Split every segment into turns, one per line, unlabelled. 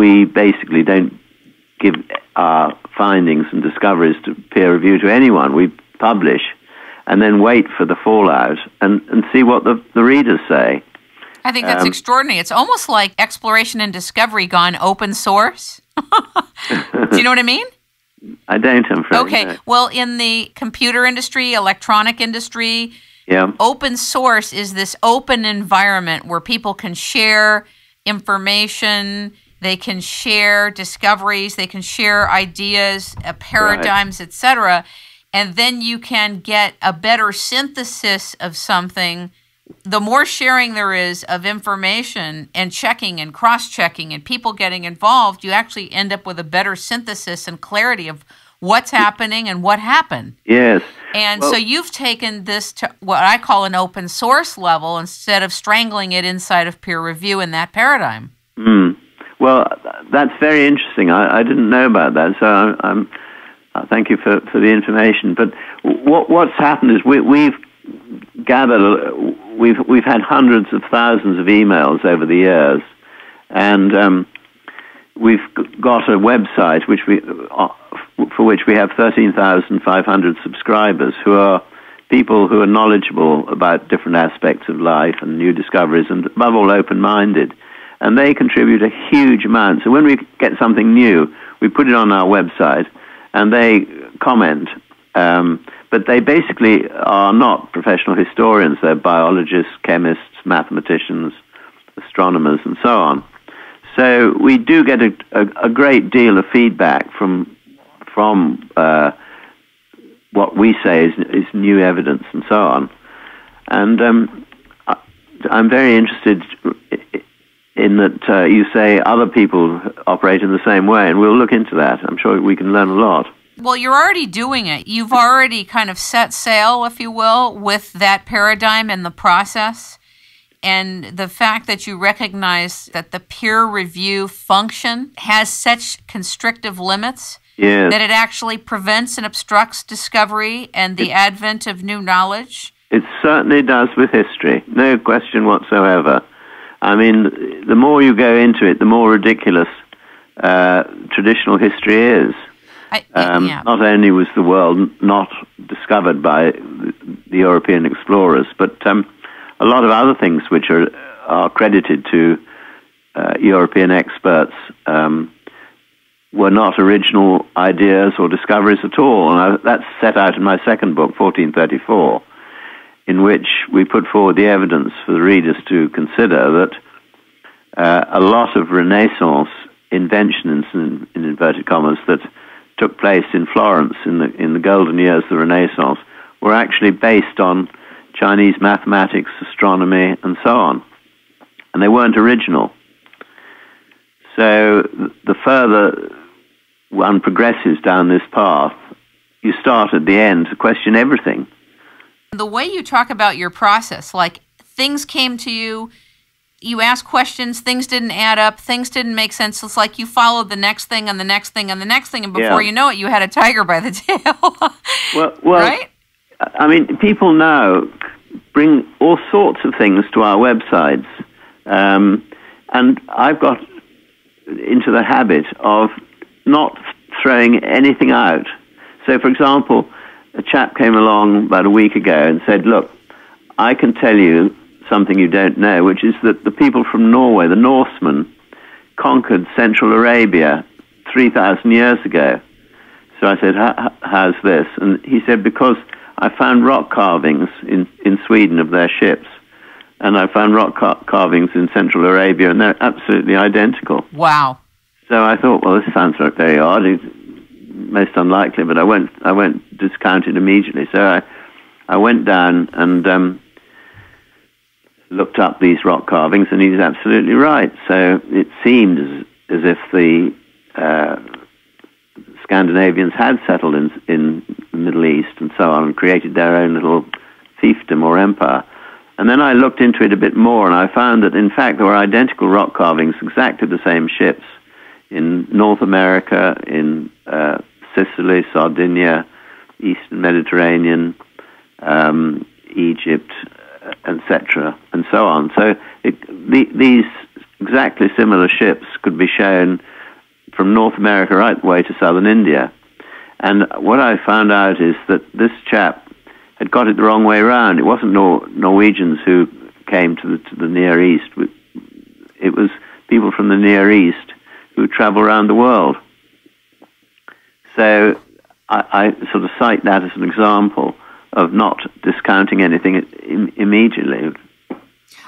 we basically don't give our findings and discoveries to peer review to anyone. We publish and then wait for the fallout and see what the readers say.
I think that's extraordinary. It's almost like exploration and discovery gone open source. Do you know what I mean?
I don't, I'm afraid.
Okay.
No.
Well, in the computer industry, electronic industry, open source is this open environment where people can share information, they can share discoveries, they can share ideas, paradigms, etc., and then you can get a better synthesis of something. The more sharing there is of information and checking and cross-checking and people getting involved, you actually end up with a better synthesis and clarity of what's happening and what happened.
Yes.
And so you've taken this to what I call an open source level instead of strangling it inside of peer review in that paradigm.
Well, that's very interesting. I didn't know about that, so I'm thank you for the information. But what's happened is we've gathered, we've had hundreds of thousands of emails over the years, and we've got a website for which we have 13,500 subscribers, who are people who are knowledgeable about different aspects of life and new discoveries, and above all open-minded. And they contribute a huge amount. So when we get something new, we put it on our website, and they comment. But they basically are not professional historians. They're biologists, chemists, mathematicians, astronomers, and so on. So we do get a great deal of feedback from what we say is new evidence and so on. And I'm very interested in that you say other people operate in the same way, and we'll look into that. I'm sure we can learn a lot.
Well, you're already doing it. You've already kind of set sail, if you will, with that paradigm and the process. And the fact that you recognize that the peer review function has such constrictive limits that it actually prevents and obstructs discovery and the advent of new knowledge.
It certainly does with history, no question whatsoever. I mean, the more you go into it, the more ridiculous traditional history is. Not only was the world not discovered by the European explorers, but a lot of other things which are credited to European experts were not original ideas or discoveries at all. And that's set out in my second book, 1434, in which we put forward the evidence for the readers to consider that a lot of Renaissance inventions, in inverted commas, that took place in Florence in the golden years of the Renaissance were actually based on Chinese mathematics, astronomy, and so on. And they weren't original. So the further one progresses down this path, you start at the end to question everything.
The way you talk about your process, like things came to you, you asked questions, things didn't add up, things didn't make sense. It's like you followed the next thing and the next thing and the next thing, and before you know it, you had a tiger by the tail. well, right?
I mean, people now bring all sorts of things to our websites, and I've got into the habit of not throwing anything out. So, for example, a chap came along about a week ago and said, look, I can tell you something you don't know, which is that the people from Norway, the Norsemen, conquered Central Arabia 3,000 years ago. So I said, how's this? And he said, because I found rock carvings in Sweden of their ships, and I found rock carvings in Central Arabia, and they're absolutely identical.
Wow.
So I thought, well, this sounds very odd. It's most unlikely, but I won't discount it immediately. So I went down and looked up these rock carvings, and he's absolutely right. So it seemed as if the Scandinavians had settled in the Middle East and so on, and created their own little fiefdom or empire. And then I looked into it a bit more, and I found that, in fact, there were identical rock carvings, exactly the same ships, in North America, in Sicily, Sardinia, Eastern Mediterranean, Egypt, etc., and so on. So these exactly similar ships could be shown from North America right the way to southern India. And what I found out is that this chap had got it the wrong way around. It wasn't Norwegians who came to the Near East. It was people from the Near East who travel around the world. So I sort of cite that as an example of not discounting anything immediately.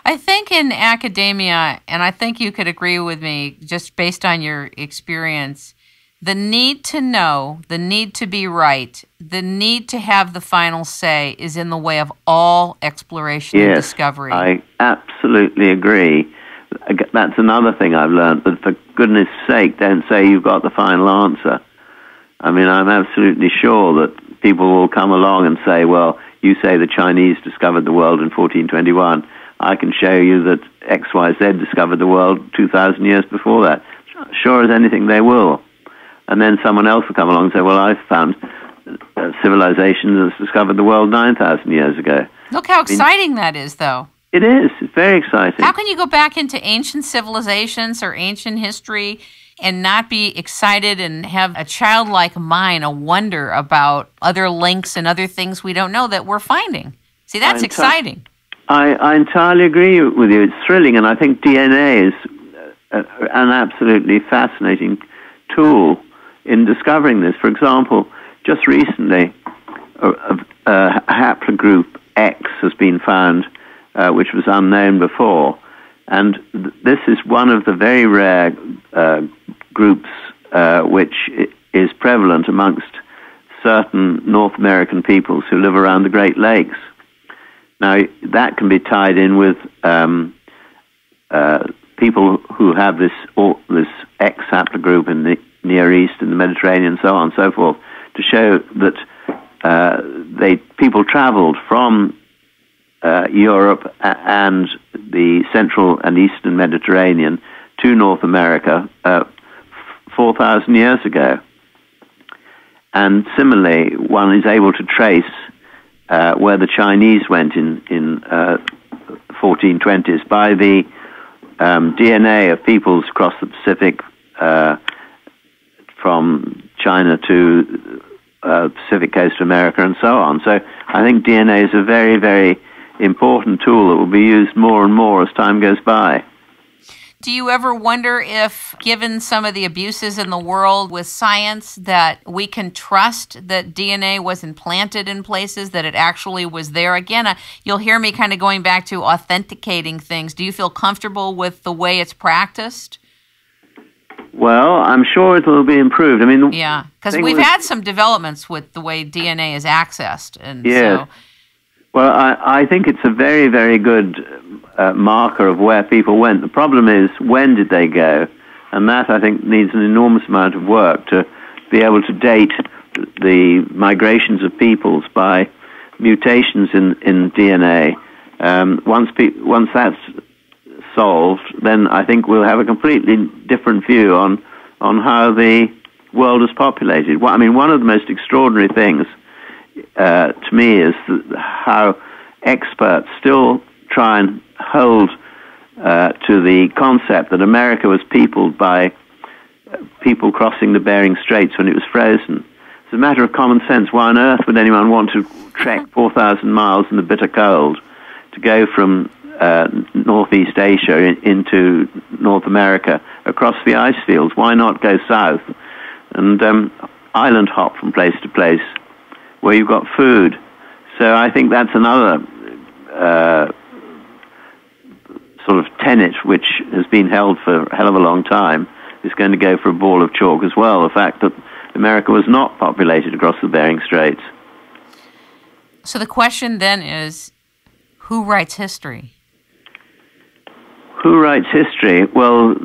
I think in academia, and I think you could agree with me just based on your experience, the need to know, the need to be right, the need to have the final say is in the way of all exploration and discovery.
I absolutely agree. That's another thing I've learned, but for goodness sake, don't say you've got the final answer. I mean, I'm absolutely sure that people will come along and say, well, you say the Chinese discovered the world in 1421. I can show you that XYZ discovered the world 2,000 years before that. Sure as anything, they will. And then someone else will come along and say, well, I've found civilization that's discovered the world 9,000 years ago.
Look how exciting that is, though.
It is. It's very exciting.
How can you go back into ancient civilizations or ancient history and not be excited and have a childlike mind, a wonder about other links and other things we don't know that we're finding? See, that's exciting.
I entirely agree with you. It's thrilling, and I think DNA is an absolutely fascinating tool in discovering this. For example, just recently, a haplogroup X has been found, which was unknown before. And this is one of the very rare groups which is prevalent amongst certain North American peoples who live around the Great Lakes. Now, that can be tied in with people who have this X haplogroup in the Near East and the Mediterranean and so on and so forth, to show that people traveled from Europe and the Central and Eastern Mediterranean to North America 4,000 years ago. And similarly, one is able to trace where the Chinese went in 1420s by the DNA of peoples across the Pacific, from China to Pacific coast of America and so on. So I think DNA is a very, very important tool that will be used more and more as time goes by.
Do you ever wonder if, given some of the abuses in the world with science, that we can trust that DNA was implanted in places, that it actually was there? Again, you'll hear me kind of going back to authenticating things. Do you feel comfortable with the way it's practiced?
Well, I'm sure it will be improved. I mean,
yeah, because we've had some developments with the way DNA is accessed, and
yes. Well, I think it's a very, very good marker of where people went. The problem is, when did they go? And that, I think, needs an enormous amount of work to be able to date the migrations of peoples by mutations in DNA. Once that's solved, then I think we'll have a completely different view on how the world is populated. I mean, one of the most extraordinary things to me is how experts still try and hold to the concept that America was peopled by people crossing the Bering Straits when it was frozen. It's a matter of common sense. Why on earth would anyone want to trek 4,000 miles in the bitter cold to go from Northeast Asia into North America across the ice fields? Why not go south and island hop from place to place where you've got food? So I think that's another sort of tenet which has been held for a hell of a long time, is going to go for a ball of chalk as well, the fact that America was not populated across the Bering Straits.
So the question then is, who writes history?
Who writes history? Well,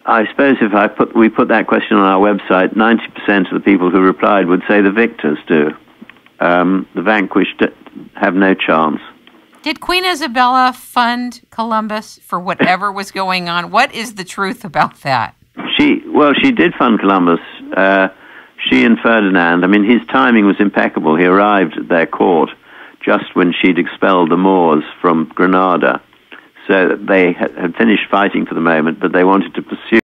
I suppose if we put that question on our website, 90% of the people who replied would say the victors do. The vanquished have no chance.
Did Queen Isabella fund Columbus for whatever was going on? What is the truth about that?
She did fund Columbus. She and Ferdinand. I mean, his timing was impeccable. He arrived at their court just when she'd expelled the Moors from Granada. So they had finished fighting for the moment, but they wanted to pursue